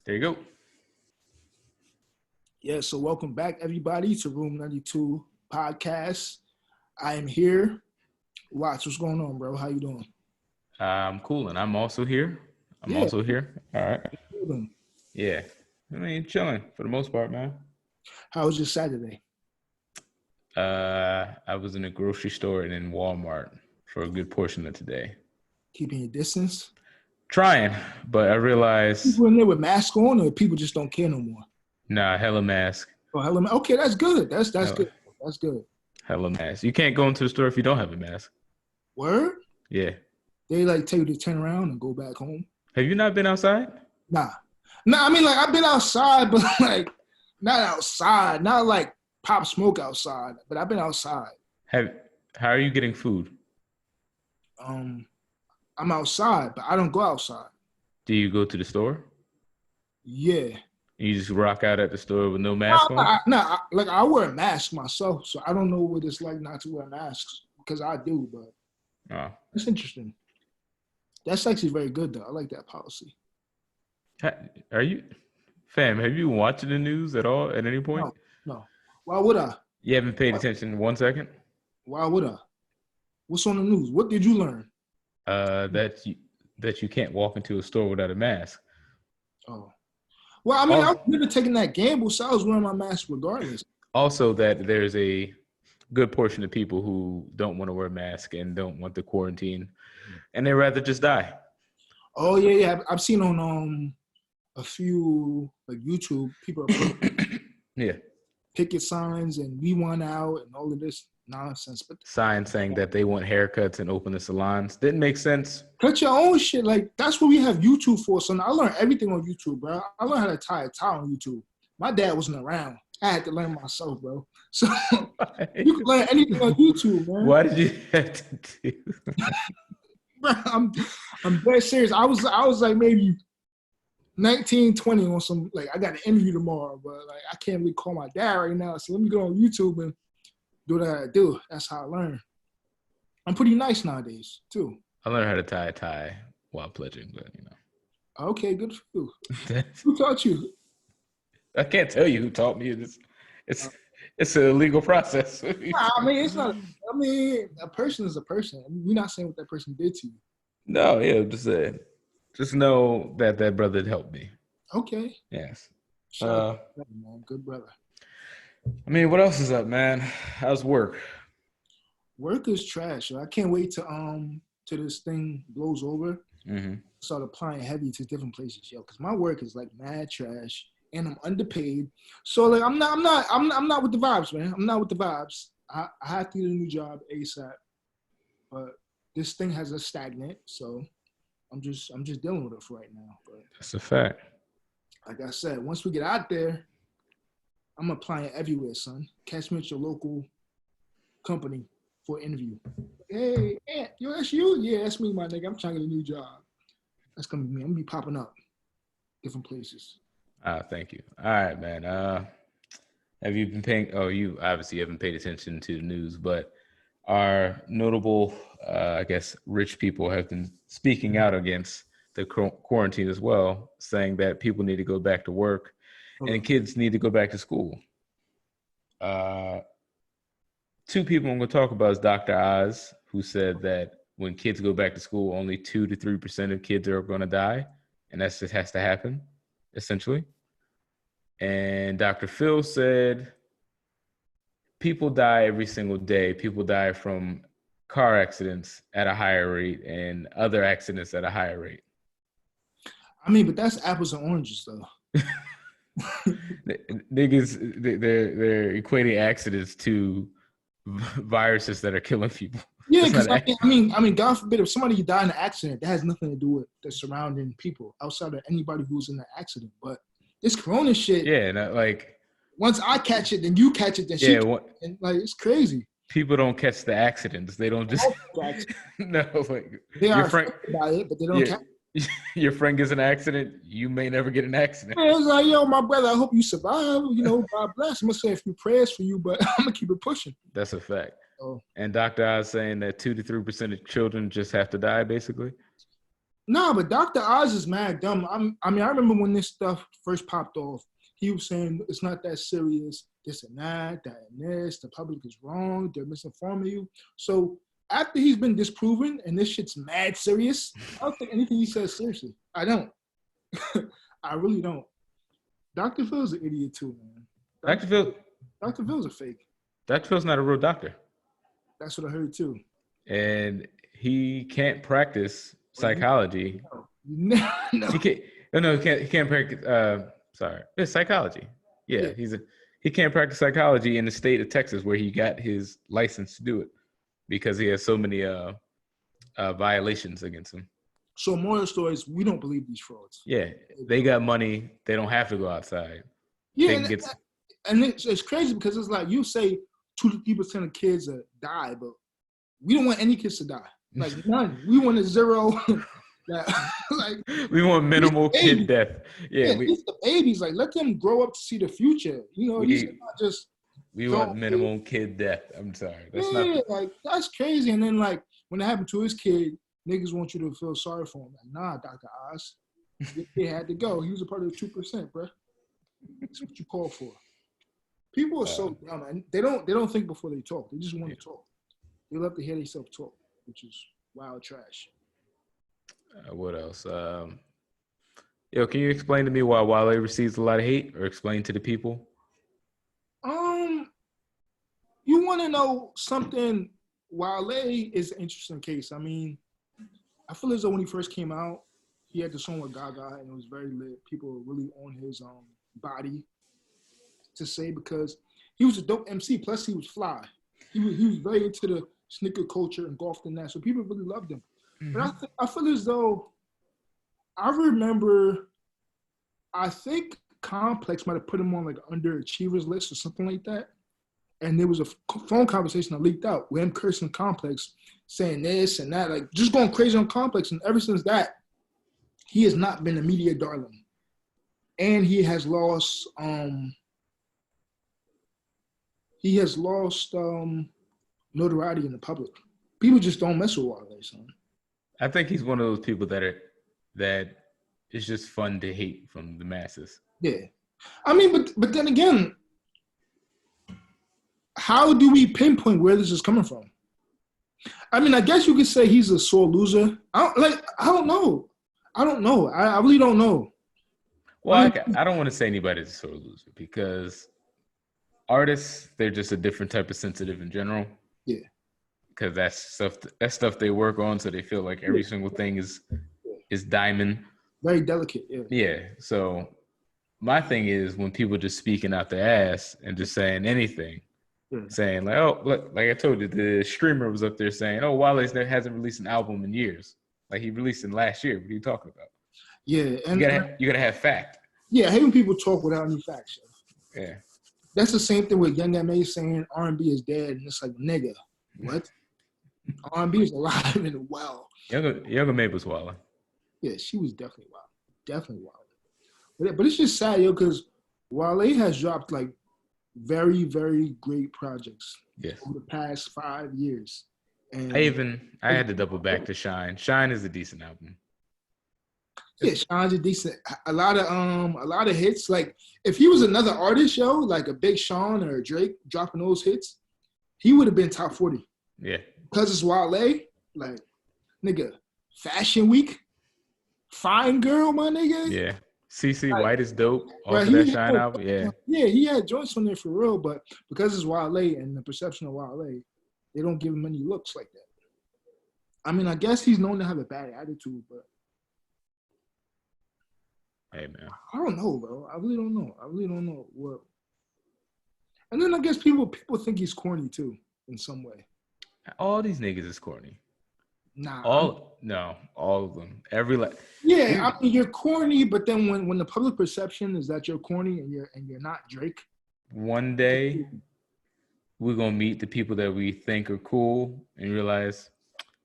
There you go. Yeah, so welcome back, everybody, to Room 92 podcast. I am here. Watch, what's going on, bro? How you doing? I'm cool, and I'm also here. I'm Yeah, also here. All right. how you doing? Yeah. Chilling for the most part, man. How was your Saturday? I was in a grocery store and in Walmart for a good portion of today. Keeping your distance? Trying, but I realized, People in there with masks on, or people just don't care no more? nah, hella mask. Oh, hell, okay, that's good. That's Hella, good. That's good. hella mask. You can't go into the store if you don't have a mask. Word? Yeah. They like tell you to turn around and go back home? Have you not been outside? Nah. Nah, I mean, like, I've been outside, but like, not outside. Not like pop smoke outside, but I've been outside. How are you getting food? Um, I'm outside, but I don't go outside. Do you go to the store? Yeah. You just rock out at the store with no mask on? Like I wear a mask myself, so I don't know what it's like not to wear masks because I do, but Oh. it's interesting. That's actually very good though. I like that policy. Are you, fam, have you watched the news at all at any point? No, no. Why would I? You haven't paid attention 1 second? Why would I? What's on the news? What did you learn? That you can't walk into a store without a mask. Oh. Well, I mean, I Also, was never taking that gamble, so I was wearing my mask regardless. also that there's a good portion of people who don't want to wear a mask and don't want the quarantine, and they rather just die. Oh yeah. I've seen on a few like YouTube people are putting Yeah. picket signs and we want out and all of this nonsense. But Signs saying that they want haircuts and open the salons. Didn't make sense. cut your own shit. Like, that's what we have YouTube for. So I learned everything on YouTube, bro. I learned how to tie a tie on YouTube. My dad wasn't around. I had to learn myself, bro. So you can learn anything on YouTube, man. Why did you have to do that? Bro, I'm very serious. I was like maybe 19, 20 on some, like, I got an interview tomorrow, but like I can't really call my dad right now. So let me go on YouTube and do what I do. That's how I learn. I'm pretty nice nowadays, too. I learned how to tie a tie while pledging, but Okay, good for you. Who taught you? I can't tell you who taught me. It's a legal process. I mean, it's not. I mean, a person is a person. I mean, we're not saying what that person did to you. No, yeah, just know that brother helped me. Okay. Yes. Shout out to you, man. Good brother. I mean, what else is up, man? How's work? Work is trash. I can't wait till this thing blows over. Mm-hmm. Start applying heavy to different places, yo. Because my work is like mad trash, and I'm underpaid. So like, I'm not with the vibes, man. I'm not with the vibes. I have to get a new job ASAP, but this thing has us stagnant. So I'm just dealing with it for right now. But That's a fact. like I said, once we get out there, I'm applying everywhere, son. Catch me at your local company for an interview. Hey, yo, that's you? Yeah, that's me, my nigga. I'm trying to get a new job. That's gonna be me. I'm gonna be popping up different places. Thank you. All right, man. Have you been paying? Oh, you obviously haven't paid attention to the news, but our notable, I guess, rich people have been speaking out against the quarantine as well, saying that people need to go back to work and kids need to go back to school. Two people I'm going to talk about is Dr. Oz, who said that when kids go back to school, only 2 to 3% of kids are going to die, and that just has to happen, essentially. And Dr. Phil said people die every single day. People die from car accidents at a higher rate and other accidents at a higher rate. I mean, but that's apples and oranges, though. Niggas, they're equating accidents to viruses that are killing people. Yeah, because I mean, God forbid if somebody die in an accident, that has nothing to do with the surrounding people outside of anybody who's in the accident. But this corona shit, yeah, like once I catch it, then you catch it, then she and like it's crazy. People don't catch the accidents; they don't just no. Like they are affected by it, but they don't catch it. Your friend gets an accident, you may never get an accident. Man, it's like, yo, my brother, I hope you survive. You know, God bless. I'm gonna say a few prayers for you, but I'm gonna keep it pushing. That's a fact. And Dr. Oz saying that 2 to 3% of children just have to die, basically. No, but Dr. Oz is mad dumb. I mean, I remember when this stuff first popped off, he was saying it's not that serious, this and that and this. The public is wrong. They're misinforming you. So after he's been disproven and this shit's mad serious, I don't take anything he says seriously. I don't. I really don't. Dr. Phil's an idiot too, man. Dr. Phil. Dr. Phil's a fake. Dr. Phil's not a real doctor. That's what I heard too. And he can't practice psychology. No. He can't. No, he can't practice. It's psychology. Yeah, he can't practice psychology in the state of Texas where he got his license to do it because he has so many violations against him. So moral of the story is we don't believe these frauds. Yeah, they got money. They don't have to go outside. Yeah, and it's crazy because it's like you say 2 to 3% of kids die, but we don't want any kids to die. Like none. We want a zero. Like we want minimal kid death. Yeah, it's the babies. Like let them grow up to see the future. You know, these are not just. We want minimal kid death. I'm sorry. Like that's crazy. And then like when it happened to his kid, niggas want you to feel sorry for him. Like, nah, Dr. Oz, this kid had to go. He was a part of the 2%, bro. That's what you call for. People are so dumb, and they don't think before they talk. They just want to talk. They love to hear themselves talk, which is wild trash. What else? Can you explain to me why Wale receives a lot of hate, or explain to the people? You want to know something? Wale is an interesting case. I mean, I feel as though when he first came out, he had the song with Gaga, and it was very lit. People were really on his body to say because he was a dope MC. Plus, he was fly. He was very into the sneaker culture, engulfed in that. So people really loved him. Mm-hmm. But I feel as though I remember, I think Complex might have put him on like an underachievers list or something like that. And there was a phone conversation that leaked out with him cursing Complex, saying this and that, like just going crazy on Complex. And ever since that, he has not been a media darling. And he has lost notoriety in the public. People just don't mess with Wale, son. I think he's one of those people that it's just fun to hate from the masses. Yeah. I mean, but then again, how do we pinpoint where this is coming from? I mean, I guess you could say he's a sore loser. I don't know. I really don't know. Well, I don't want to say anybody's a sore loser because artists, they're just a different type of sensitive in general. Yeah. Because that's stuff they work on, so they feel like every single thing is diamond. Very delicate, yeah. Yeah. So my thing is when people just speaking out their ass and just saying anything, saying like, oh, look, like I told you, the streamer was up there saying, oh, Wale hasn't released an album in years. Like he released it last year. What are you talking about? Yeah, and you gotta have fact. Yeah, I hate when people talk without any facts. Yeah. That's the same thing with Young M.A. saying R&B is dead, and it's like, nigga, what? R&B is alive and well. Young M.A. was wild. Yeah, she was definitely wild. Definitely wild. But it's just sad, yo, because Wale has dropped like very, very great projects over the past 5 years. And I had to double back to Shine. Shine is a decent album. Yeah, Shine's a decent. A lot of hits. Like if he was another artist, yo, like a Big Sean or Drake dropping those hits, he would have been top 40. Yeah. Because it's Wale, like, nigga, Fashion Week, Fine Girl, my nigga. Yeah. CC like, White is dope. Right, that Shine album, yeah. Yeah, he had joints on there for real, but because it's Wale and the perception of Wale, they don't give him any looks like that. I mean, I guess he's known to have a bad attitude, but hey, man. I don't know, bro. I really don't know what. And then I guess people think he's corny too, in some way. All these niggas is corny. Nah. All of them. Yeah, I mean you're corny, but then when the public perception is that you're corny and you're not Drake. One day we're gonna meet the people that we think are cool and realize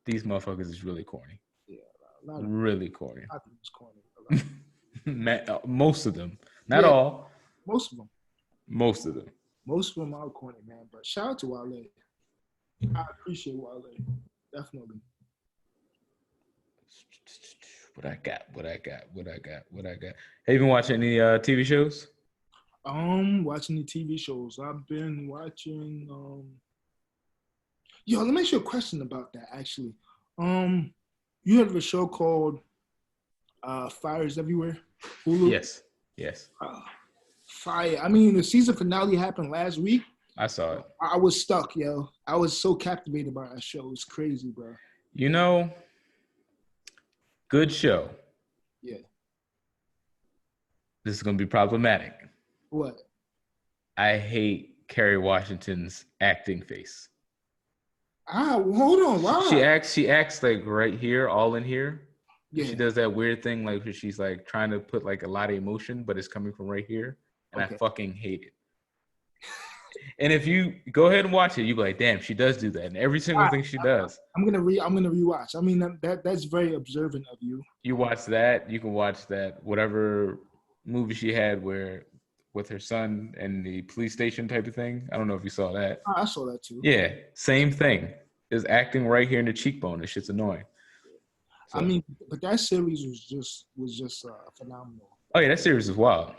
these motherfuckers is really corny. Yeah, really corny. I think it's corny. Most of them, not all. Most of them. Most of them. Most of them are corny, man. But shout out to Wale. I appreciate Wale, definitely. What I got? Have you been watching any TV shows? Watching the TV shows. I've been watching. Yo, let me ask you a question about that. Actually, you heard of a show called Fires Everywhere? Hulu. Yes. Fire. I mean, the season finale happened last week. I saw it. I was stuck, yo. I was so captivated by that show. It's crazy, bro. You know, good show. Yeah. This is gonna be problematic. What? I hate Kerry Washington's acting face. Hold on. Why? She acts like right here, all in here. Yeah. She does that weird thing like where she's like trying to put like a lot of emotion, but it's coming from right here. And I fucking hate it. And if you go ahead and watch it, you'll be like, damn, she does do that. And every single thing she does. I'm gonna rewatch. I mean that's very observant of you. You watch that, you can watch that whatever movie she had where with her son and the police station type of thing. I don't know if you saw that. I saw that too. Yeah, same thing. Is acting right here in the cheekbone. This shit's annoying. So. I mean, but that series was just phenomenal. Oh yeah, that series is wild.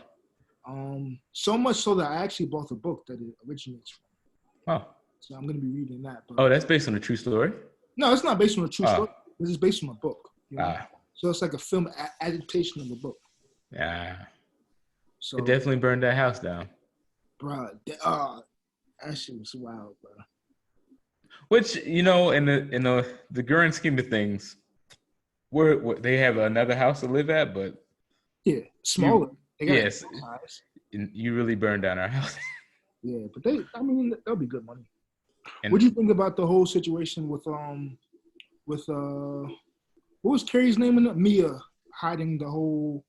So much so that I actually bought the book that it originates from. Oh. So I'm gonna be reading that. But, that's based on a true story? No, it's not based on a true story. This is based on a book. You know? Ah. So it's like a film adaptation of a book. Yeah. So it definitely burned that house down. Bro, that shit was wild, bro. Which, in the grand scheme of things, they have another house to live at, but yeah, smaller. Yes, you really burned down our house. Yeah, but that'll be good money. What do you think about the whole situation with what was Carrie's name in it? Mia hiding the whole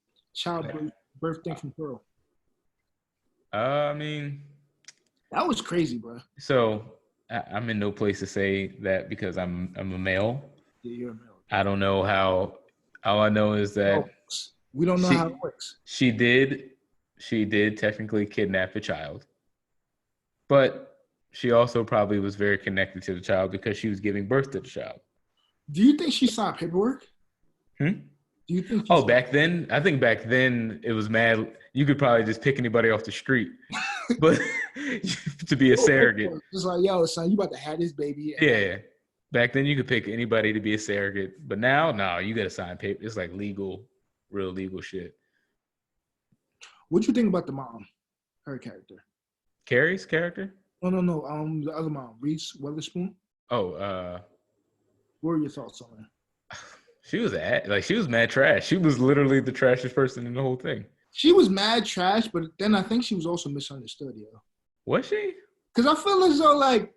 birth thing from Pearl? I mean, that was crazy, bro. So I'm in no place to say that because I'm a male. Yeah, you're a male. I don't know how. All I know is that we don't know how it works. She did technically kidnap a child, but she also probably was very connected to the child because she was giving birth to the child. Do you think she signed paperwork? Do you think? Back then, I think back then it was mad. You could probably just pick anybody off the street, but to be a surrogate, just like, yo, son, you about to have this baby? Yeah. Back then, you could pick anybody to be a surrogate, but now, no, you got to sign paper. It's like legal, real legal shit. What you think about the mom, her character? Carrie's character? No. The other mom, Reese Witherspoon. Oh, what were your thoughts on her? She was mad trash. She was literally the trashiest person in the whole thing. She was mad trash, but then I think she was also misunderstood, yo. Was she? Because I feel as though like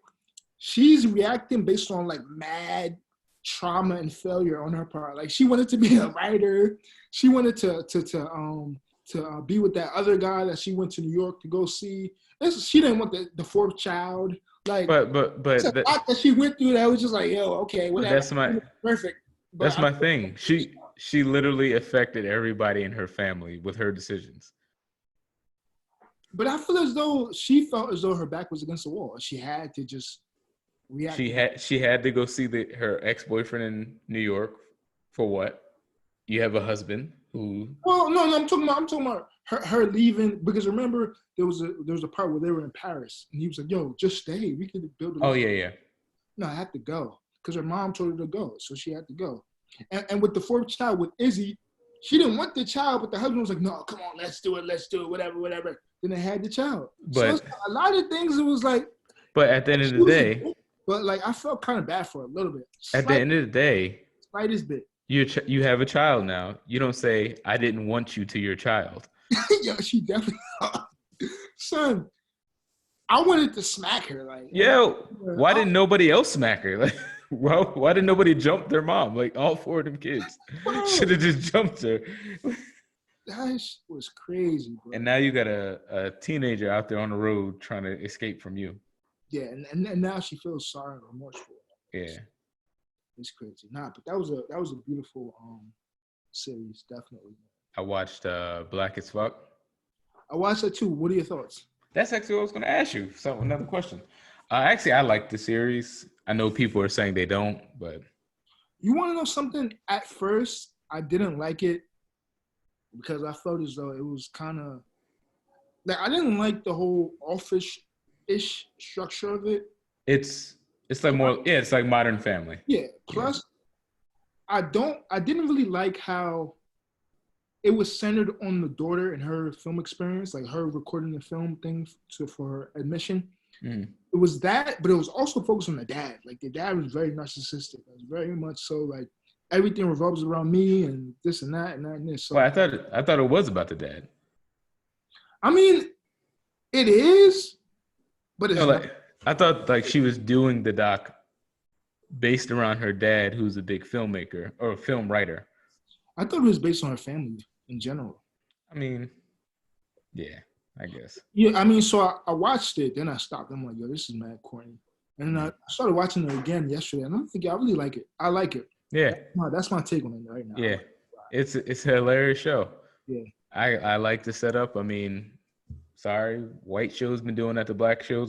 she's reacting based on like mad trauma and failure on her part. Like she wanted to be a writer. She wanted to be with that other guy that she went to New York to go see. She didn't want the fourth child. Like, but it's a lot that she went through that was just like, yo, okay, whatever. That's perfect. But that's my thing. She literally affected everybody in her family with her decisions. But I feel as though she felt as though her back was against the wall. She had to just react. She had to go see her ex-boyfriend in New York for what? You have a husband who. Well, no, I'm talking about her leaving because remember there was a part where they were in Paris and he was like, "Yo, just stay. We could build." Oh yeah. No, I had to go because her mom told her to go, so she had to go. And with the fourth child with Izzy, she didn't want the child, but the husband was like, "No, come on, let's do it, whatever." Then they had the child. But so a lot of things, it was like. But at the end of the day. But like I felt kind of bad for her a little bit. At the end of the day. Slightest bit. You have a child now. You don't say, I didn't want you to your child. Yeah, she definitely. Son, I wanted to smack her. Like, why didn't nobody else smack her? Like, why didn't nobody jump their mom? Like, all four of them kids should have just jumped her. That was crazy, bro. And now you got a teenager out there on the road trying to escape from you. Yeah, and now she feels sorry and remorseful. Yeah. It's crazy. But that was a beautiful series, definitely. I watched Black as Fuck. I watched that too. What are your thoughts? That's actually what I was going to ask you. So another question. Actually, I like the series. I know people are saying they don't, but you want to know something? At first, I didn't like it because I felt as though it was kind of like I didn't like the whole office-ish structure of it. It's like more, yeah, it's like Modern Family. Yeah. Yeah. Plus, I didn't really like how it was centered on the daughter and her film experience, like her recording the film thing for her admission. Mhm. It was that, but it was also focused on the dad. Like the dad was very narcissistic. It was very much so like everything revolves around me and this and that and that and this. So Well, I thought it was about the dad. I mean, it is, but it's No, not. like I thought like she was doing the doc based around her dad, who's a big filmmaker or a film writer. I thought it was based on her family in general. I mean, yeah, I guess. Yeah, I mean, so I watched it, then I stopped. I'm like, yo, this is mad corny. And then I started watching it again yesterday, and I'm thinking, I really like it. I like it. Yeah, That's my take on it right now. yeah. It's a hilarious show. Yeah. I like the setup. I mean, sorry, white shows been doing that to black shows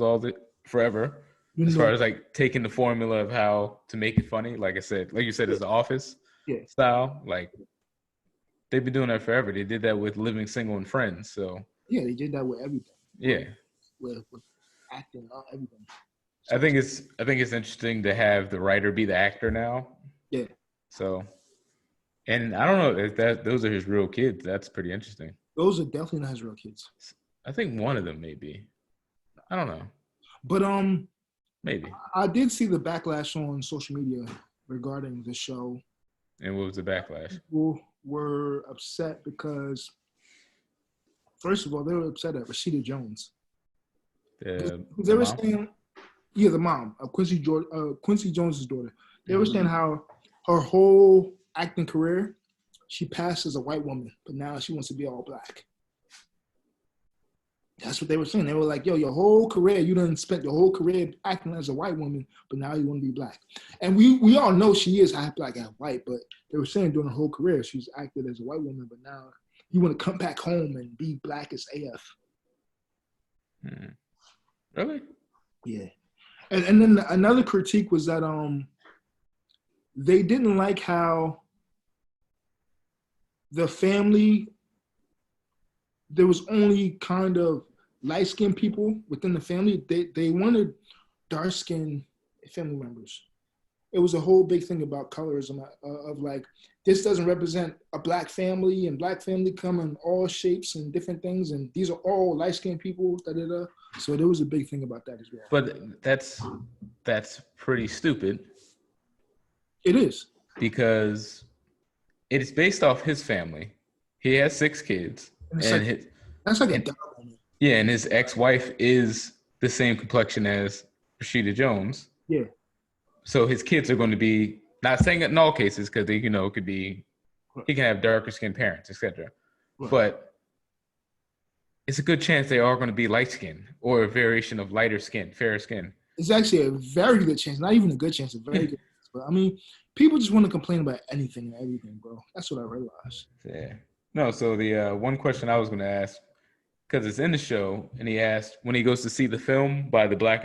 forever. You As know, far as like taking the formula of how to make it funny, like I said, like you said, it's the Office yeah, style. Like they've been doing that forever. They did that with Living Single and Friends. So yeah, they did that with everything. yeah, With acting, everything. I think it's interesting to have the writer be the actor now. Yeah. So, and I don't know if those are his real kids. That's pretty interesting. Those are definitely not his real kids. I think one of them may be. I don't know. But Maybe. I did see the backlash on social media regarding the show. And what was the backlash? People were upset because, first of all, they were upset at Rashida Jones. They were saying, yeah, the mom of Quincy Jones's daughter. They were saying how her whole acting career, she passed as a white woman, but now she wants to be all black. That's what they were saying. They were like, yo, your whole career, you done spent your whole career acting as a white woman, but now you want to be black. And we all know she is half black, half white, but they were saying during her whole career, she's acted as a white woman, but now you want to come back home and be black as AF. Really? Yeah. And then another critique was that they didn't like how the family, there was only kind of light-skinned people within the family. They wanted dark-skinned family members. It was a whole big thing about colorism of like, this doesn't represent a black family, and black family come in all shapes and different things, and these are all light-skinned people, da-da-da. So there was a big thing about that as well. But that's pretty stupid. It is. Because it's based off his family. He has 6 kids. That's like a dog. Yeah, and his ex-wife is the same complexion as Rashida Jones. Yeah. So his kids are going to be, not saying it in all cases, because they, it could be, he can have darker skinned parents, etc. Right. But it's a good chance they are going to be light skinned or a variation of lighter skin, fairer skin. It's actually a very good chance, not even a good chance, a very good chance. But I mean, people just want to complain about anything and everything, bro. That's what I realized. Yeah. No, so the one question I was going to ask, because it's in the show, and he asked when he goes to see the film by the black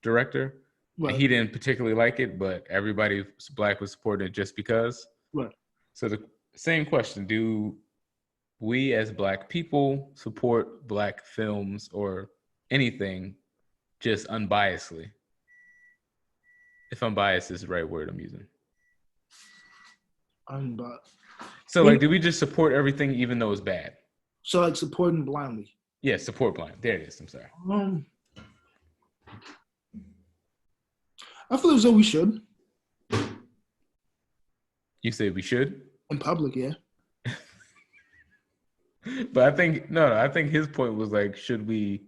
director, right. He didn't particularly like it, but everybody black was supporting it just because. Right. So the same question, do we as black people support black films or anything just unbiasedly? If unbiased is the right word I'm using. Unbiased. So like, do we just support everything even though it's bad? So like supporting blindly. Yeah, support blind. There it is. I'm sorry. I feel as though we should. You say we should? In public, yeah. But I think his point was like, should we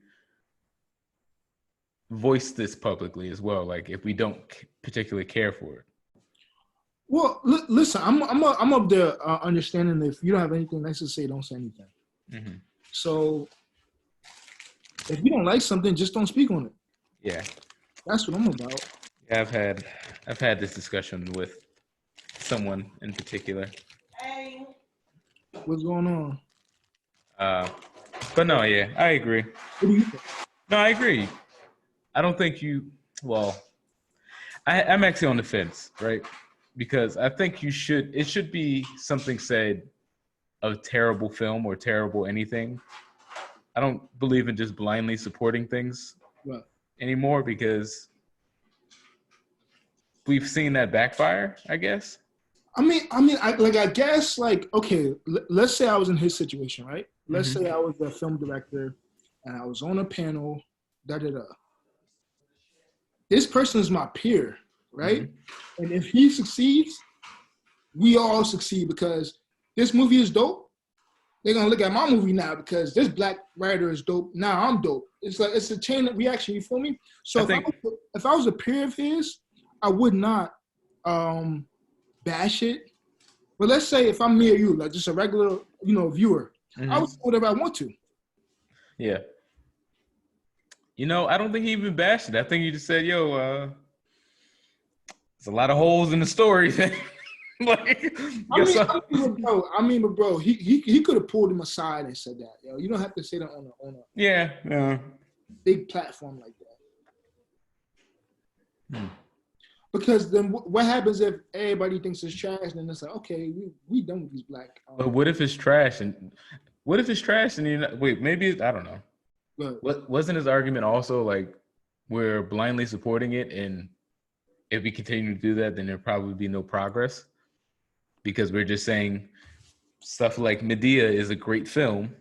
voice this publicly as well? Like if we don't particularly care for it. Well, listen, I'm up there understanding that if you don't have anything nice to say, don't say anything. Mm-hmm. So if you don't like something, just don't speak on it. Yeah, that's what I'm about. Yeah, I've had this discussion with someone in particular. Hey, what's going on? But no, yeah, I agree. What do you think? No, I agree. I don't think I'm actually on the fence, right? because I think it should be something said of terrible film or terrible anything. I don't believe in just blindly supporting things Right. anymore because we've seen that backfire, I guess. I guess, like, okay, let's say I was in his situation, right? Let's Mm-hmm. say I was a film director and I was on a panel, da da da. This person is my peer, right? Mm-hmm. And if he succeeds, we all succeed because this movie is dope. They're gonna look at my movie now because this black writer is dope. Now I'm dope. It's like it's a chain reaction. You feel me? So if I was a peer of his, I would not bash it. But let's say if I'm me or you, like just a regular, viewer, I would do whatever I want to. Yeah. I don't think he even bashed it. I think he just said, "Yo, there's a lot of holes in the story." Like, bro, he could have pulled him aside and said that. Yo, you don't have to say that on a big platform like that. Because then what happens if everybody thinks it's trash? And then it's like, okay, we done with these black. But what if it's trash? And wait, maybe I don't know. What wasn't his argument also like we're blindly supporting it, and if we continue to do that, then there'll probably be no progress because we're just saying stuff like Medea is a great film,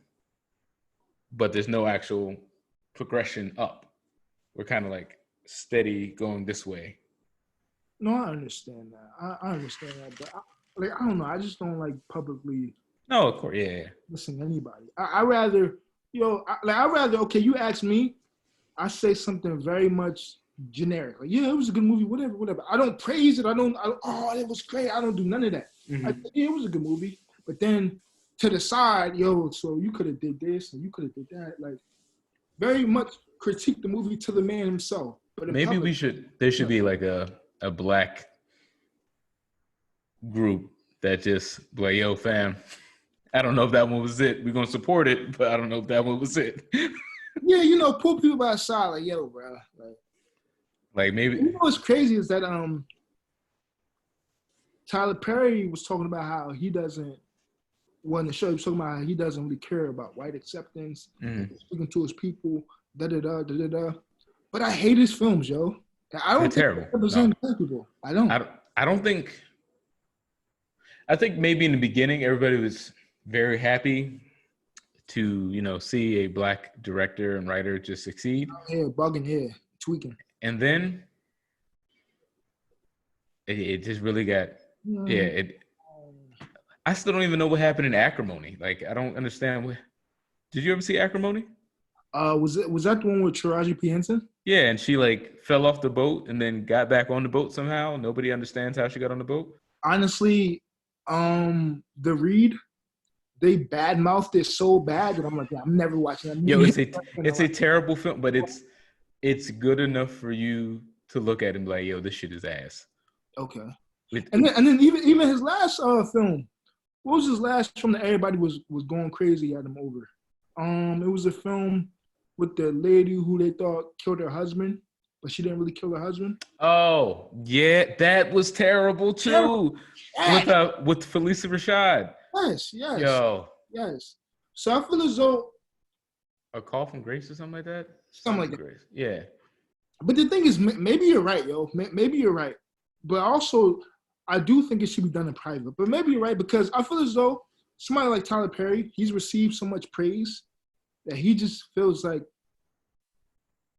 but there's no actual progression up. We're kind of like steady going this way. No, I understand that. I understand that, but I don't know. I just don't like publicly. No, of course, yeah. Listen to anybody. I rather, okay, you ask me, I say something very much generic. Like, yeah, it was a good movie, whatever. I don't praise it. Oh, it was great. I don't do none of that. Mm-hmm. Yeah, it was a good movie. But then to the side, so you could have did this and you could have did that. Like, very much critique the movie to the man himself. But maybe there should be like a black group that just like, yo, fam, I don't know if that one was it. We're gonna support it, but I don't know if that one was it. Yeah, pull people by the side, like, yo, bro. Like maybe what's crazy is that Tyler Perry was talking about how he doesn't. When the show he was talking about how he doesn't really care about white acceptance, speaking to his people, da da da da da. But I hate his films, yo. I don't They're think terrible. Black people. I don't. I don't think. I think maybe in the beginning everybody was very happy to see a black director and writer just succeed. Yeah, bugging here, tweaking. And then it just really got I still don't even know what happened in Acrimony. Like I don't understand. Did you ever see Acrimony? Was that the one with Taraji P. Henson? Yeah, and she like fell off the boat and then got back on the boat somehow. Nobody understands how she got on the boat. Honestly, The Read, they badmouthed it so bad that I'm like, I'm never watching that movie. Yo, it's a terrible film, but it's good enough for you to look at and be like, yo, this shit is ass. Okay. And then even his last film, what was his last film that everybody was going crazy at him over? It was a film with the lady who they thought killed her husband, but she didn't really kill her husband. Oh, yeah, that was terrible too. Yeah. With Felicia Rashad. Yes. Yo. Yes. So I feel as though A Call from Grace or something like that? Something like that. Grace. Yeah. But the thing is, maybe you're right, yo. Maybe you're right. But also, I do think it should be done in private. But maybe you're right because I feel as though somebody like Tyler Perry, he's received so much praise that he just feels like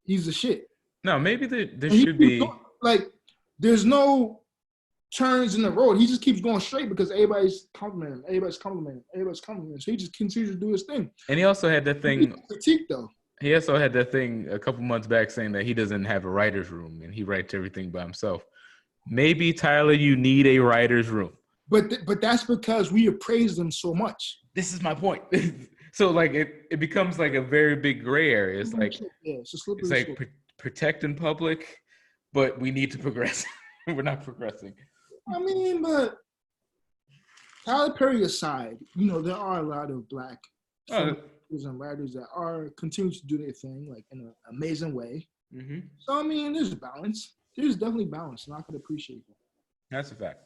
he's the shit. No, maybe there should be like there's no turns in the road. He just keeps going straight because everybody's complimenting him. So he just continues to do his thing. And he also had that thing critique though. He also had that thing a couple months back saying that he doesn't have a writer's room and he writes everything by himself. Maybe, Tyler, you need a writer's room. But that's because we appraise them so much. This is my point. So like it becomes like a very big gray area. It's like it's like protecting public, but we need to progress. We're not progressing. I mean, but Tyler Perry aside, there are a lot of black filmmakers and writers that are continuing to do their thing like in an amazing way. Mm-hmm. So I mean, there's balance. There's definitely balance, and I could appreciate that. That's a fact.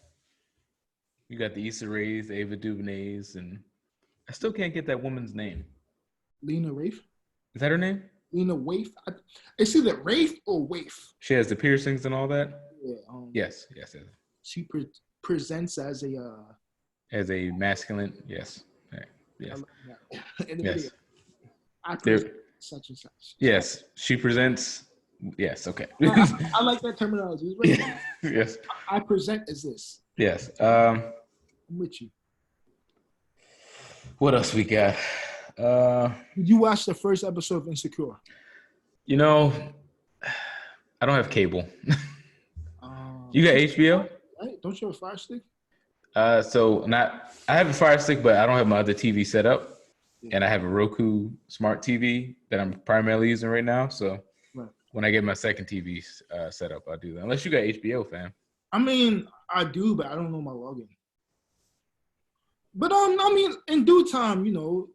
You got the Issa Raes, the Ava DuVernays, and I still can't get that woman's name. Lena Rafe. Is that her name? Lena Waif. It's either Rafe or Waif. She has the piercings and all that. Yeah. Yes. She presents as a masculine. Yes. Right. Yes. In the yes. video. I present such and such. Yes, she presents. Yes. Okay. I like that terminology. Right. Yes. I present as this. Yes. I'm with you. What else we got? Did you watch the first episode of Insecure? You know, I don't have cable. You got HBO? Right? Don't you have a Fire Stick? I have a Fire Stick, but I don't have my other TV set up. Yeah. And I have a Roku smart TV that I'm primarily using right now. So when I get my second TV set up, I'll do that. Unless you got HBO, fam. I mean, I do, but I don't know my login. But I mean, in due time,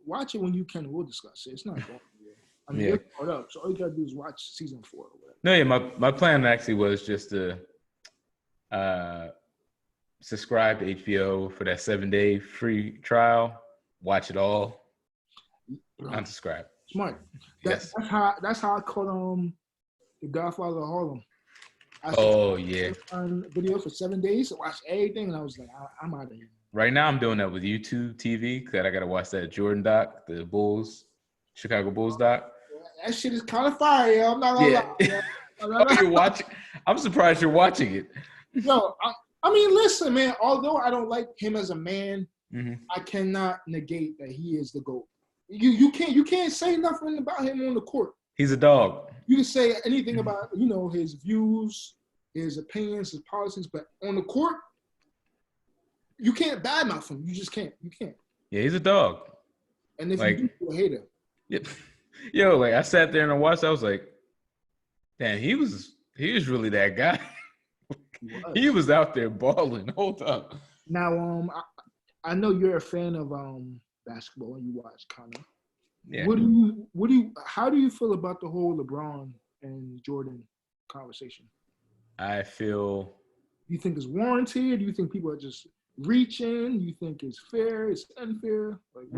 watch it when you can. We'll discuss it. It's not going I mean, it's caught up. So all you gotta do is watch season 4 or whatever. No, yeah, my plan actually was just to subscribe to HBO for that 7-day free trial, watch it all, unsubscribe. Smart. That's how I caught The Godfather of Harlem. Video for 7 days, watched everything, and I was like, I'm out of here. Right now, I'm doing that with YouTube TV because I got to watch that Jordan doc, the Chicago Bulls doc. That shit is kind of fire, yo. I'm not gonna lie. You're watching? I'm surprised you're watching it. Yo, I mean, listen, man. Although I don't like him as a man, mm-hmm. I cannot negate that he is the GOAT. You can't say nothing about him on the court. He's a dog. You can say anything about his views, his opinions, his policies, but on the court, you can't badmouth him. You just can't. You can't. Yeah, he's a dog. And if you do, you're a hater. Yep. Yo, like I sat there and I watched. I was like, damn, he was really that guy. He was out there balling the whole time. Now, I know you're a fan of basketball and you watch kind of. Yeah. How do you feel about the whole LeBron and Jordan conversation? I feel. Do you think it's warranted? Do you think people are just reaching? Do you think it's fair? It's unfair? Like,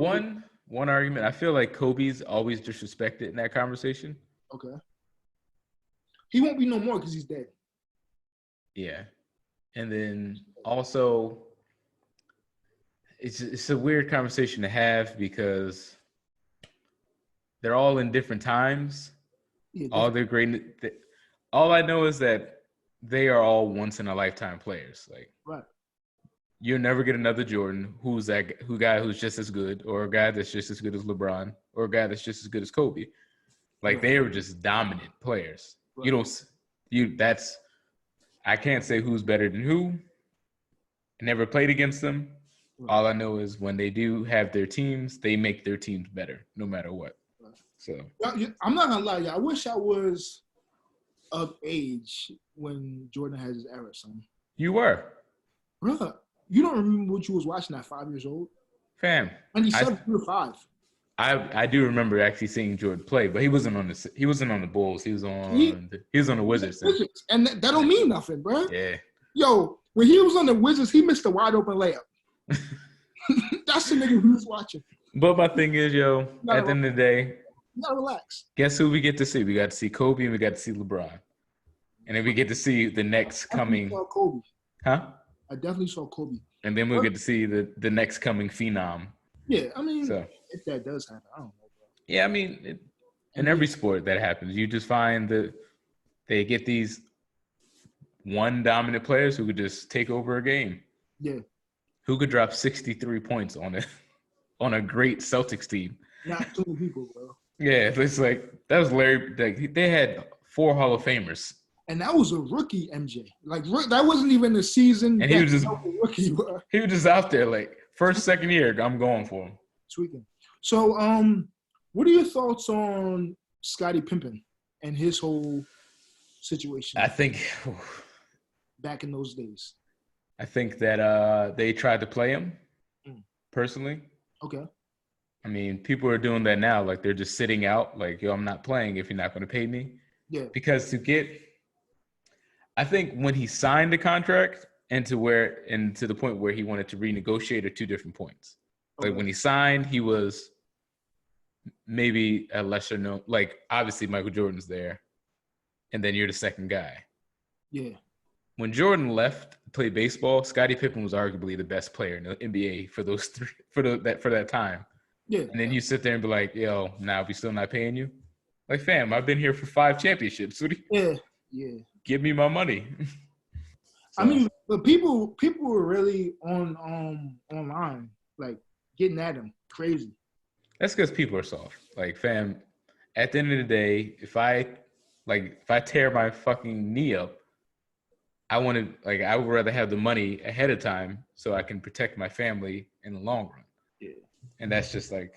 one argument. I feel like Kobe's always disrespected in that conversation. Okay. He won't be no more because he's dead. Yeah, and then also, it's a weird conversation to have because they're all in different times. Yeah, all they're great. All I know is that they are all once in a lifetime players. Like, right. You'll never get another Jordan who's just as good, or a guy that's just as good as LeBron, or a guy that's just as good as Kobe. Like, they were just dominant players. Right. I can't say who's better than who. I never played against them. Right. All I know is when they do have their teams, they make their teams better, no matter what. Right. So I'm not gonna lie, I wish I was of age when Jordan had his era, son. You were, brother. You don't remember what you was watching at 5 years old, fam? 97 or 5. I do remember actually seeing Jordan play, but he wasn't on the Bulls. He was on the Wizards. And that don't mean nothing, bro. Yeah. Yo, when he was on the Wizards, he missed a wide open layup. That's the nigga who was watching. But my thing is, at the end of the day, you gotta relax. Guess who we get to see? We got to see Kobe and we got to see LeBron. And then we get to see the next coming. I saw Kobe. Huh? I definitely saw Kobe. And then we'll get to see the next coming phenom. Yeah, I mean, if that does happen, I don't know. Bro. Yeah, I mean, in every sport that happens, you just find that they get these one dominant players who could just take over a game. Yeah. Who could drop 63 points on a great Celtics team? Not too many people, bro. Yeah, it's like that was Larry. Like, they had 4 Hall of Famers. And that was a rookie MJ. Like, that wasn't even the season. And he was just a rookie, bro. He was just out there like second year. I'm going for him. Tweaking. So, what are your thoughts on Scottie Pippen and his whole situation? I think back in those days. I think that they tried to play him. Personally. Okay. I mean, people are doing that now. Like, they're just sitting out. Like, yo, I'm not playing if you're not going to pay me. Yeah. Because I think when he signed the contract, and to the point where he wanted to renegotiate at 2 different points. Like Okay. when he signed, he was maybe a lesser known. Like obviously Michael Jordan's there, and then you're the second guy. Yeah. When Jordan left to play baseball, Scottie Pippen was arguably the best player in the NBA for those 3 for that time. Yeah. And then you sit there and be like, "Yo, now we still not paying you?" Like, fam, I've been here for 5 championships. What do you, Yeah. give me my money. So, I mean, but people were really on online, like getting at him crazy. that's because people are soft. Like, fam, at the end of the day, if I tear my fucking knee up, I would rather have the money ahead of time so I can protect my family in the long run. Yeah. And that's just like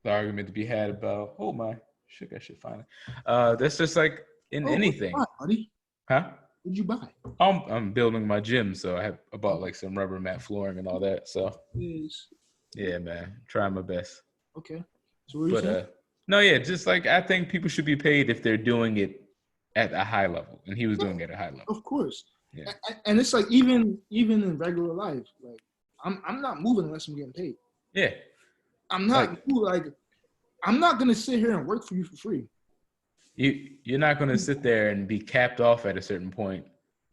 the argument to be had about, oh my, I should find it. That's just like in anything. What buddy? Huh? What'd you buy? I'm building my gym, so I bought like some rubber mat flooring and all that. So Yes. yeah, man, trying my best. Okay. So what are you saying? No, yeah, just like I think people should be paid if they're doing it at a high level, and he was doing it at a high level. Of course. Yeah. And it's like even in regular life, like I'm not moving unless I'm getting paid. Yeah. I'm not I'm not gonna sit here and work for you for free. You're not gonna sit there and be capped off at a certain point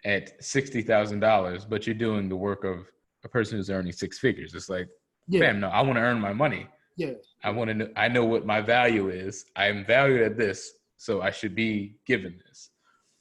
at $60,000, but you're doing the work of a person who's earning 6 figures. It's like, fam, no, I want to earn my money. Yeah. I know what my value is. I am valued at this, so I should be given this.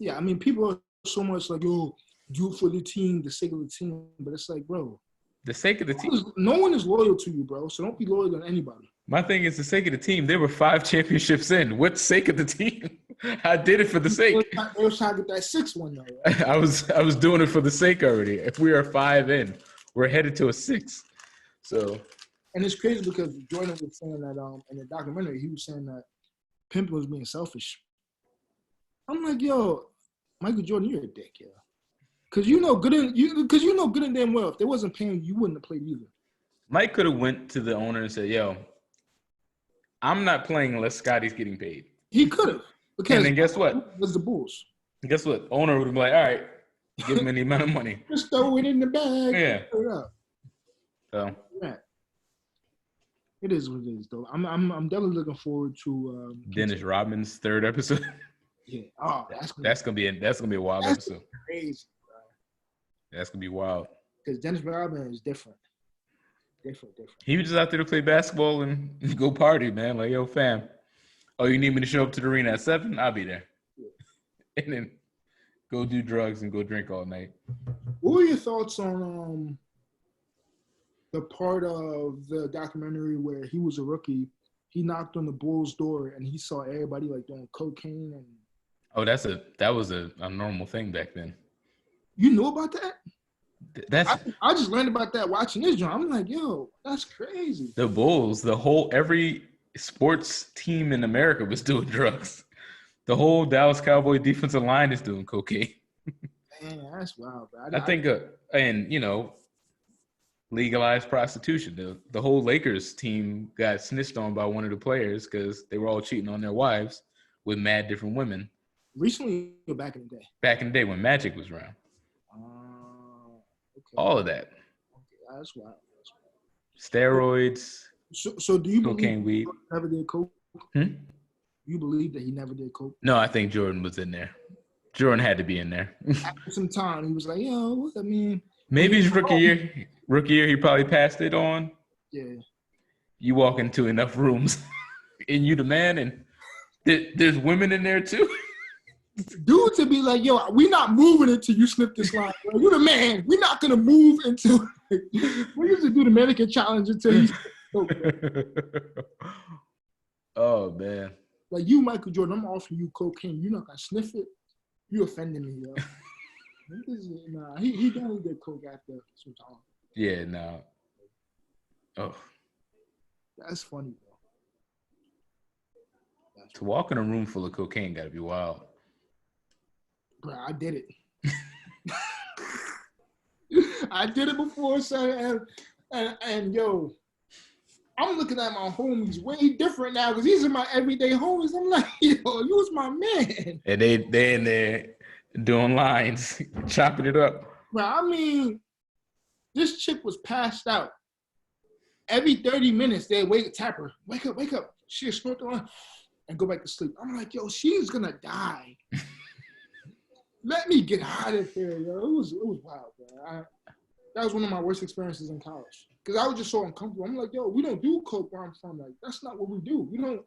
Yeah, I mean, people are so much like, oh, do it for the team, the sake of the team. But it's like, bro, the sake of the team. No one is loyal to you, bro. So don't be loyal to anybody. My thing is the sake of the team. There were 5 championships in. What sake of the team? I did it for the sake. They were trying to get that 6th one, though. Right? I was doing it for the sake already. If we are 5 in, we're headed to a 6. So. And it's crazy because Jordan was saying that in the documentary, he was saying that Pimpin was being selfish. I'm like, yo, Michael Jordan, you're a dick, yo. Because you know good and damn well, if they wasn't paying you, you wouldn't have played either. Mike could have went to the owner and said, yo, I'm not playing unless Scotty's getting paid. He could have. And then guess what? It was the Bulls. Guess what? Owner would be like, all right, give him any amount of money. Just throw it in the bag. Yeah. Throw it up. So. Yeah. It is what it is, though. I'm definitely looking forward to Dennis Rodman's 3rd episode. Yeah. Oh, that's gonna be a wild episode. Crazy, bro. That's gonna be wild. Because Dennis Rodman is different. Different. He was just out there to play basketball and go party, man. Like, yo, fam. Oh, you need me to show up to the arena at 7? I'll be there. Yeah. And then go do drugs and go drink all night. What were your thoughts on the part of the documentary where he was a rookie? He knocked on the Bulls' door and he saw everybody like doing cocaine and. Oh, that was a normal thing back then. You knew about that? I just learned about that watching this joint. I'm like, yo, that's crazy. The Bulls, every sports team in America was doing drugs. The whole Dallas Cowboy defensive line is doing cocaine. Man, that's wild, bro. I think, and you know, legalized prostitution. The whole Lakers team got snitched on by one of the players because they were all cheating on their wives with mad different women. Recently or back in the day? Back in the day when Magic was around. Okay. All of that. Okay, that's wild. Steroids. So do you cocaine, believe weed. he never did coke? You believe that he never did coke? No, I think Jordan was in there. Jordan had to be in there. After some time, he was like, yo, I mean. Maybe his rookie year, he probably passed it on. Yeah. You walk into enough rooms and you the man and there's women in there too. Dude to be like, yo, we not moving until you slip this line. Bro. You the man. We're not going to move until – we used to do the mannequin challenge until he's – Oh, man. Like, you, Michael Jordan, I'm offering you cocaine. You're not going to sniff it. You offending me, yo. Nah, he definitely did coke after some time. Yeah, no. Oh. That's funny, bro. To walk in a room full of cocaine got to be wild. Bro, I did it. I did it before, son. And yo, I'm looking at my homies way different now because these are my everyday homies. I'm like, yo, you was my man. And they in there doing lines, chopping it up. Bro, I mean, this chick was passed out. Every 30 minutes, they'd tap her. Wake up. She'll snort on and go back to sleep. I'm like, yo, she's gonna die. Let me get out of here, yo. It was wild, bro. That was one of my worst experiences in college. Because I was just so uncomfortable. I'm like, yo, we don't do coke where I'm from. Like, that's not what we do. We don't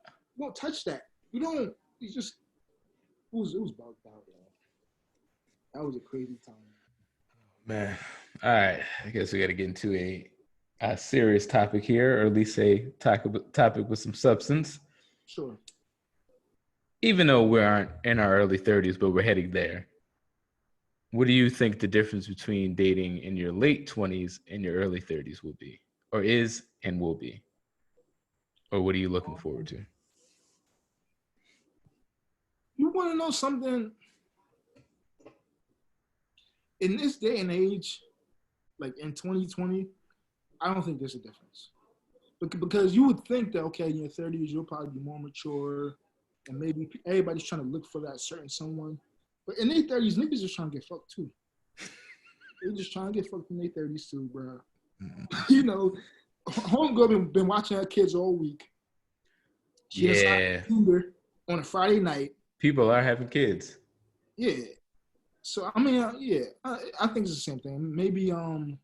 touch that. It was bugged out, yo. That was a crazy time. Man. All right. I guess we got to get into a serious topic here, or at least a topic with some substance. Sure. Even though we aren't in our early 30s, but we're heading there. What do you think the difference between dating in your late 20s and your early 30s will be, or is and will be? Or what are you looking forward to? You want to know something? In this day and age, like in 2020, I don't think there's a difference. Because you would think that, okay, in your 30s, you'll probably be more mature, and maybe everybody's trying to look for that certain someone. But in their 30s, niggas just trying to get fucked too. They're just trying to get fucked in their 30s too, bro. You know, homegirl been watching her kids all week. She has Tinder on a Friday night. People are having kids. Yeah. So I mean, I think it's the same thing. Maybe I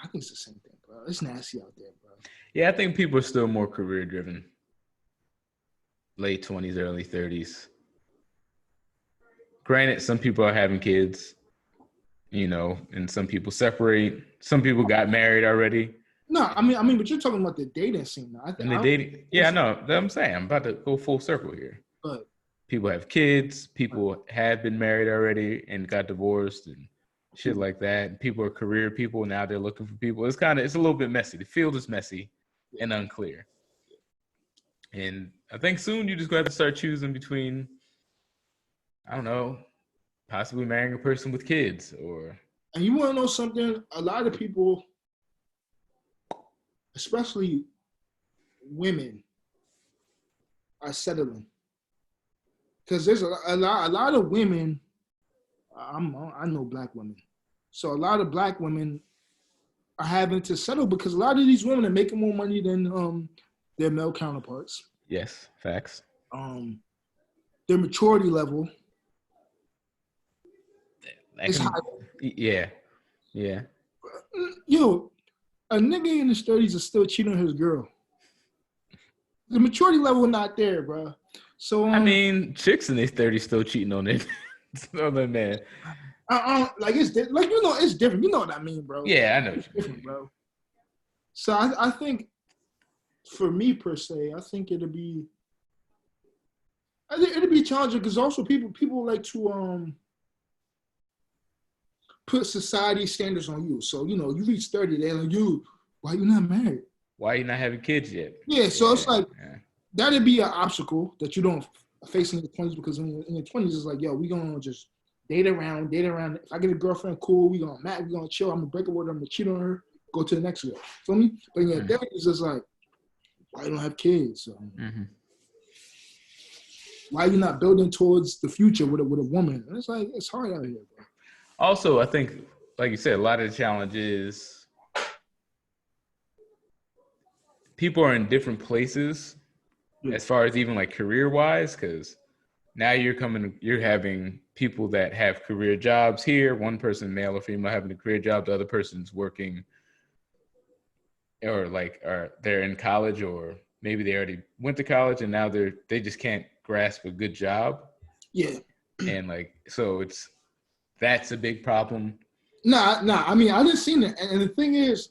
think it's the same thing, bro. It's nasty out there, bro. Yeah, I think people are still more career driven. Late 20s, early 30s. Granted, some people are having kids, you know, and some people separate. Some people got married already. No, I mean, but you're talking about the dating scene now. Yeah, I know. I'm saying I'm about to go full circle here. But people have kids. People have been married already and got divorced and shit like that. And people are career people. Now they're looking for people. It's a little bit messy. The field is messy and unclear. And I think soon you just got to start choosing between, I don't know, possibly marrying a person with kids or. And you want to know something? A lot of people, especially women, are settling. Because there's a lot of women, I know black women. So a lot of black women are having to settle because a lot of these women are making more money than their male counterparts. Yes, facts. Their maturity level is high. Yeah. Yo, a nigga in his 30s is still cheating on his girl. The maturity level not there, bro. So I mean, chicks in their 30s still cheating on it. On their man. Like it's it's different. You know what I mean, bro. Yeah, I know. It's different, bro. So I think, for me per se, I think it'll be challenging because also people like to put society standards on you. So you reach 30, they're like, you, why you not married? Why you not having kids yet? Yeah, so it's like that'd be an obstacle that you don't face in your 20s because in your 20s it's like, yo, we gonna just date around. If I get a girlfriend, cool, we gonna match, we gonna chill. I'm gonna break up with her, I'm gonna cheat on her, go to the next girl. Feel me? But in your 30s, it's like, why you don't have kids? So, why you not building towards the future with a woman? And it's like, it's hard out here, bro. Also, I think, like you said, a lot of the challenge is people are in different places as far as even like career-wise, because now you're having people that have career jobs here. One person, male or female, having a career job. The other person's working or they're in college, or maybe they already went to college and now they just can't grasp a good job. Yeah. And so that's a big problem. Nah. I mean, I didn't see that. And the thing is,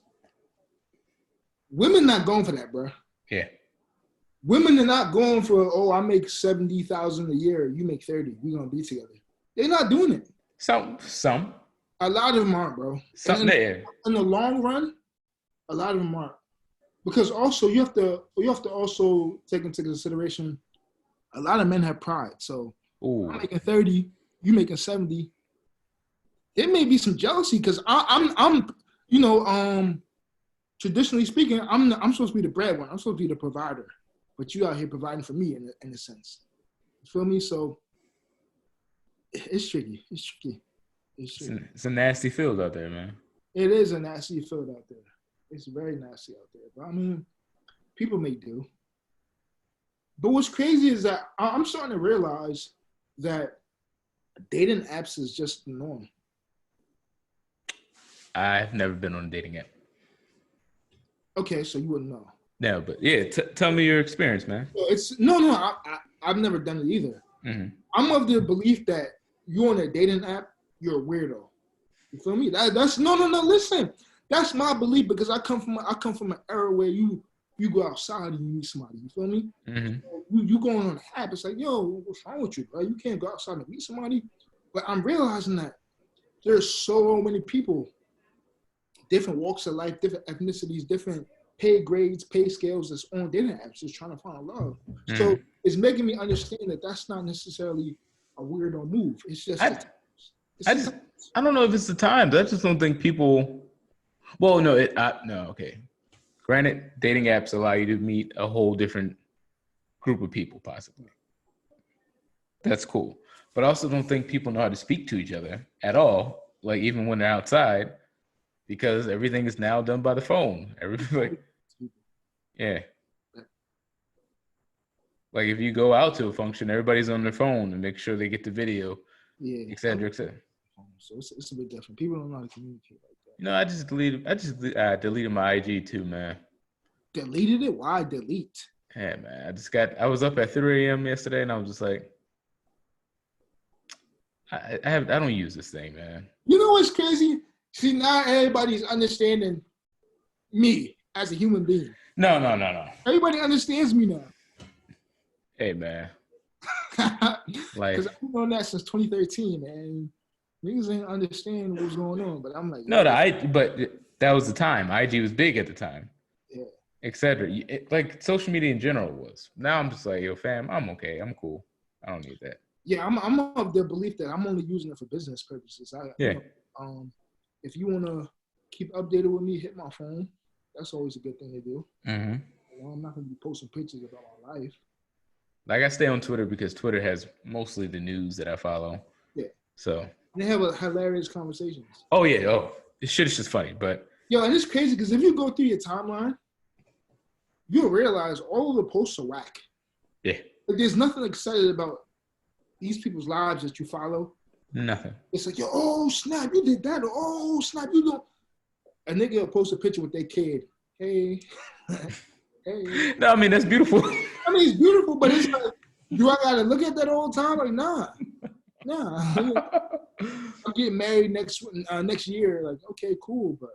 women not going for that, bro. Yeah. Women are not going for, I make $70,000 a year, you make 30, we're gonna be together. They're not doing it. Some. A lot of them aren't, bro. Some there. In the long run, a lot of them aren't. Because also you have to also take into consideration, a lot of men have pride. So I'm making 30, you making 70. There may be some jealousy because I'm traditionally speaking, I'm supposed to be the breadwinner. I'm supposed to be the provider. But you out here providing for me in a sense. You feel me? So it's tricky. It's true. It's a nasty field out there, man. It is a nasty field out there. It's very nasty out there. But I mean, people may do. But what's crazy is that I'm starting to realize that dating apps is just the norm. I've never been on a dating app. Okay, so you wouldn't know. No, but yeah, tell me your experience, man. It's I've never done it either. Mm-hmm. I'm of the belief that you're on a dating app, you're a weirdo. You feel me? That's no. Listen, that's my belief because I come from an era where you go outside and you meet somebody. You feel me? Mm-hmm. You going on an app. It's like, yo, what's wrong with you, bro? You can't go outside and meet somebody. But I'm realizing that there's so many people, different walks of life, different ethnicities, different pay grades, pay scales that's on dating apps just trying to find love. Mm-hmm. So it's making me understand that that's not necessarily a weirdo move. It's just I don't know if it's the times. I just don't think people. Well, no, okay. Granted, dating apps allow you to meet a whole different group of people, possibly. That's cool. But I also don't think people know how to speak to each other at all, like even when they're outside, because everything is now done by the phone. Everything, yeah. Like if you go out to a function, everybody's on their phone and make sure they get the video, et cetera, et cetera. So it's a bit different. People don't know how to communicate like that. You know, I just deleted my IG too, man. Deleted it? Why delete? Yeah, man. I was up at 3 a.m. yesterday and I was just like, I don't use this thing, man. You know what's crazy? See, now everybody's understanding me as a human being. No. Everybody understands me now. Hey, man. Like, because I've been on that since 2013, man. Niggas ain't understand what's going on, but I'm like, but that was the time. IG was big at the time. Yeah. Etc. Like social media in general was. Now I'm just like, yo, fam, I'm okay. I'm cool. I don't need that. Yeah, I'm of the belief that I'm only using it for business purposes. If you want to keep updated with me, hit my phone. That's always a good thing to do. Mm-hmm. You know, I'm not going to be posting pictures about my life. Like I stay on Twitter because Twitter has mostly the news that I follow. Yeah. So. They have hilarious conversations. Oh, yeah. Oh, this shit is just funny, but. Yo, and it's crazy because if you go through your timeline, you'll realize all of the posts are whack. Yeah. Like, there's nothing excited about these people's lives that you follow. Nothing. It's like, yo, oh, snap, you did that. Or, oh, snap, you don't. A nigga will post a picture with their kid. Hey. Hey. No, I mean, that's beautiful. I mean, it's beautiful, but it's like, do I got to look at that all the time? Like, nah. I'm getting married next year. Like, okay, cool, but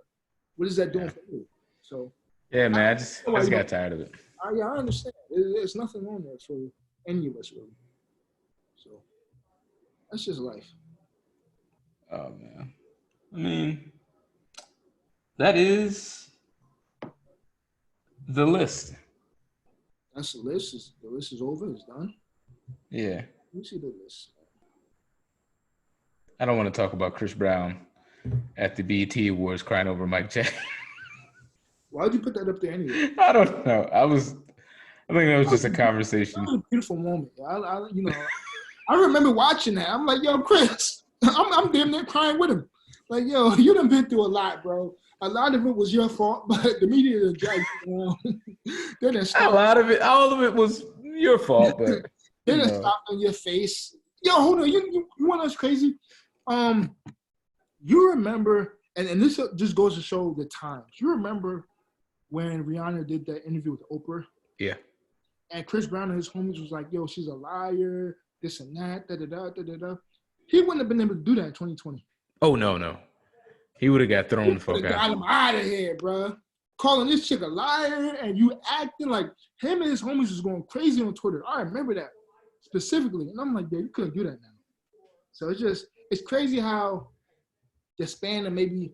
what is that doing for you? So. Yeah, man, I just got tired of it. I understand. There's nothing on there for any of us, really. So that's just life. Oh man, I mean, that is the list. That's the list. The list is over. It's done. Yeah. Let me see the list. I don't want to talk about Chris Brown at the BET Awards crying over Mike Jackson. Why'd you put that up there anyway? I don't know. I think that was just a conversation. That was a beautiful moment. I remember watching that. I'm like, yo, Chris, I'm damn near crying with him. Like, yo, you done been through a lot, bro. A lot of it was your fault, but the media done dragged you down. All of it was your fault, but they done stopped on your face. Yo, hold on. You want us crazy? You remember, and this just goes to show the times. You remember when Rihanna did that interview with Oprah? Yeah. And Chris Brown and his homies was like, yo, she's a liar, this and that, da-da-da. He wouldn't have been able to do that in 2020. Oh, no. He would have got thrown the fuck out. Got him out of here, bro. Calling this chick a liar and you acting like him and his homies was going crazy on Twitter. I remember that specifically. And I'm like, yeah, you couldn't do that now. So it's crazy how the span of maybe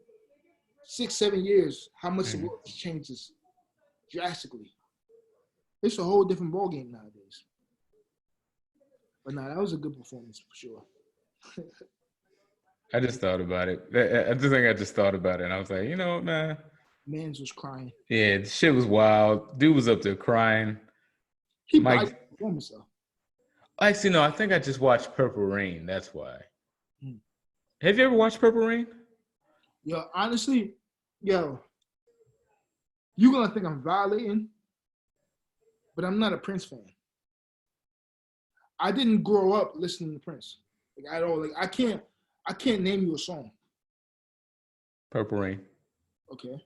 6-7 years, how much the world changes drastically. It's a whole different ballgame nowadays. But that was a good performance for sure. I just thought about it. I just thought about it, and I was like, you know what, man? Mans was crying. Yeah, the shit was wild. Dude was up there crying. He probably performance though. Actually, no, I think I just watched Purple Rain. That's why. Have you ever watched Purple Rain? Yo, honestly, yo, you gonna think I'm violating, but I'm not a Prince fan. I didn't grow up listening to Prince like at all. Like I can't name you a song. Purple Rain. Okay.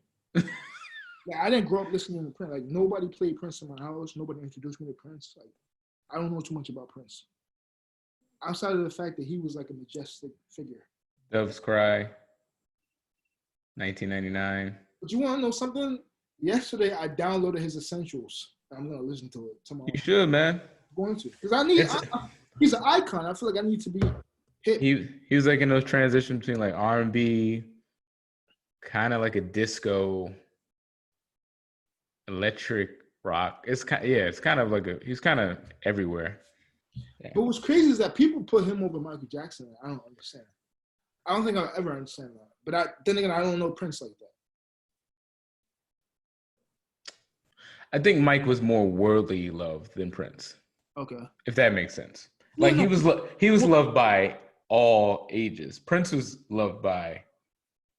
Yeah, I didn't grow up listening to Prince. Like nobody played Prince in my house. Nobody introduced me to Prince. Like I don't know too much about Prince. Outside of the fact that he was like a majestic figure. Doves Cry. 1999. But you want to know something? Yesterday I downloaded his Essentials. I'm gonna listen to it tomorrow. You should, man. I'm going to because he's an icon. I feel like I need to be hip. He was like in those transitions between like R&B, kind of like a disco, electric rock. It's kind of like he's kind of everywhere. Yeah. But what's crazy is that people put him over Michael Jackson. I don't understand. I don't think I'll ever understand that. But then again, I don't know Prince like that. I think Mike was more worldly loved than Prince. Okay. If that makes sense. Like he was loved by all ages. Prince was loved by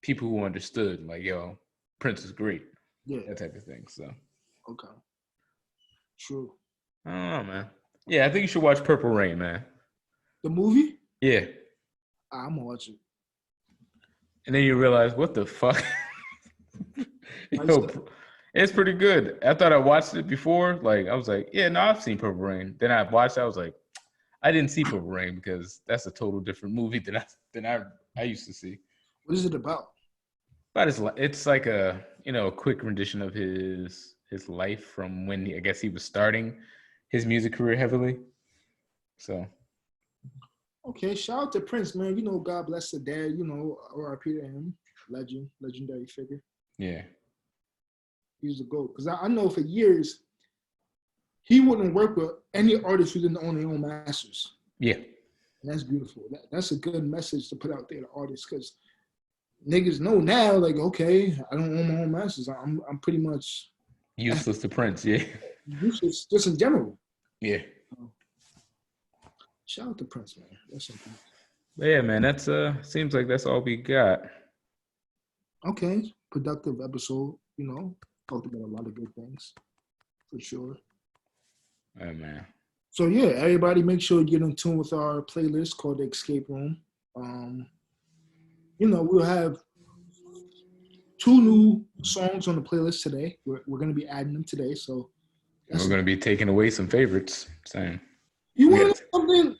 people who understood, like, yo, Prince is great. Yeah. That type of thing. So. Okay. True. I don't know, man. Yeah, I think you should watch Purple Rain, man. The movie? Yeah. I'm gonna watch it. And then you realize, what the fuck? Yo, it's pretty good. I thought I watched it before. Like, I was like, yeah, no, I've seen Purple Rain. Then I watched it. I was like, I didn't see Purple Rain because that's a total different movie than I used to see. What is it about? But it's like a quick rendition of his life from when I guess he was starting his music career heavily. So. Okay, shout out to Prince, man. You know, God bless the dad. You know, R.I.P. to him. Legendary figure. Yeah. He's the GOAT. Because I know for years, he wouldn't work with any artist who didn't own their own masters. Yeah. And that's beautiful. That's a good message to put out there to artists because niggas know now, like, okay, I don't own my own masters. I'm pretty much useless to Prince, yeah. Useless just in general. Yeah. Shout out to Prince, man. That's something. But yeah, man, that's seems like that's all we got. Okay. Productive episode, you know. Talked about a lot of good things. For sure. Oh man. So yeah, everybody make sure you get in tune with our playlist called The Escape Room. You know, we'll have 2 new songs on the playlist today. We're gonna be adding them today. So we're gonna be taking away some favorites. Same. You want to know something?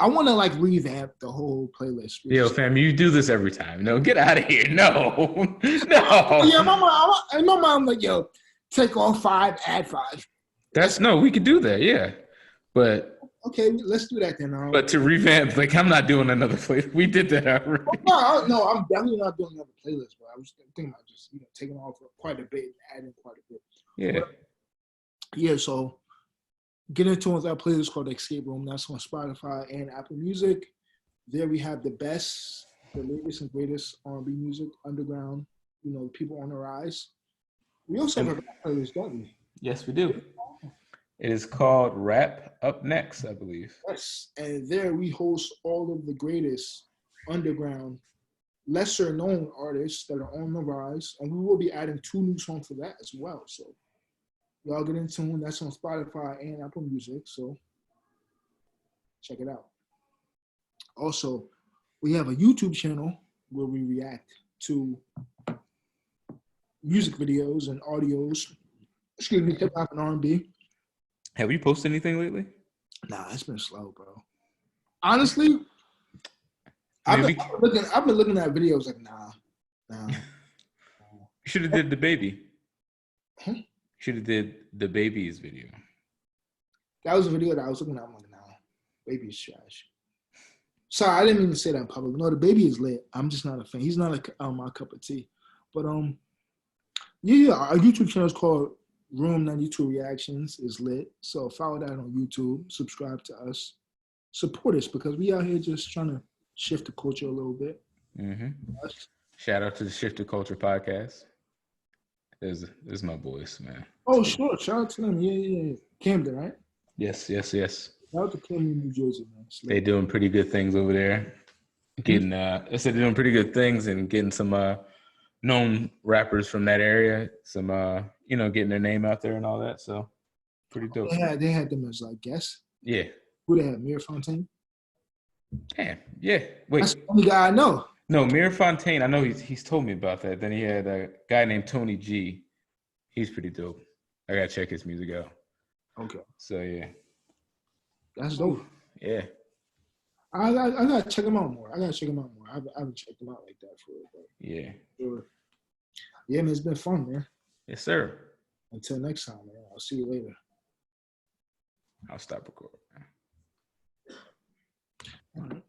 I want to like revamp the whole playlist. Yo, fam, you do this every time. No, get out of here. No, no. Yeah, my mom like, yo, take off 5, add 5. We could do that, yeah. But okay, let's do that then. But to revamp, like, I'm not doing another playlist. We did that already. No, I'm definitely not doing another playlist. But I was thinking about just taking off quite a bit, and adding quite a bit. Yeah. But, yeah. So. Get into with our playlist called Escape Room. That's on Spotify and Apple Music. There we have the latest and greatest R&B music, underground, people on the rise. We also have a rap playlist, don't we? Yes, we do. It is called Rap Up Next, I believe. Yes, and there we host all of the greatest underground, lesser known artists that are on the rise, and we will be adding 2 new songs for that as well. So. Y'all get in tune. That's on Spotify and Apple Music. So check it out. Also, we have a YouTube channel where we react to music videos and audios. Excuse me, hip hop and R&B. Have you posted anything lately? Nah, it's been slow, bro. Honestly, I've been looking at videos like nah. You should have did the baby. Huh? Should have did the baby's video. That was a video that I was looking at. I'm like, nah, baby's trash. Sorry, I didn't mean to say that in public. No, the baby is lit. I'm just not a fan. He's not my cup of tea. But yeah, our YouTube channel is called Room 92 Reactions. Is lit. So follow that on YouTube. Subscribe to us. Support us because we out here just trying to shift the culture a little bit. Mm-hmm. Shout out to the Shift the Culture podcast. There's my boys, man. Oh, sure. Shout out to them. Yeah. Camden, right? Yes. Shout out to Camden, New Jersey, man. They're doing pretty good things over there. Getting I said they're doing pretty good things and getting some known rappers from that area, some getting their name out there and all that. So pretty dope. They had them as like guests. Yeah. Who they had? Mir Fontaine. Damn. Yeah. Wait. That's the only guy I know. No, Mir Fontaine. I know he's told me about that. Then he had a guy named Tony G. He's pretty dope. I gotta check his music out. Okay. So yeah. That's dope. Yeah. I gotta check them out more. I haven't checked them out like that for it. But Yeah. sure. Yeah, man, it's been fun, man. Yes, sir. Until next time, man. I'll see you later. I'll stop recording. All right.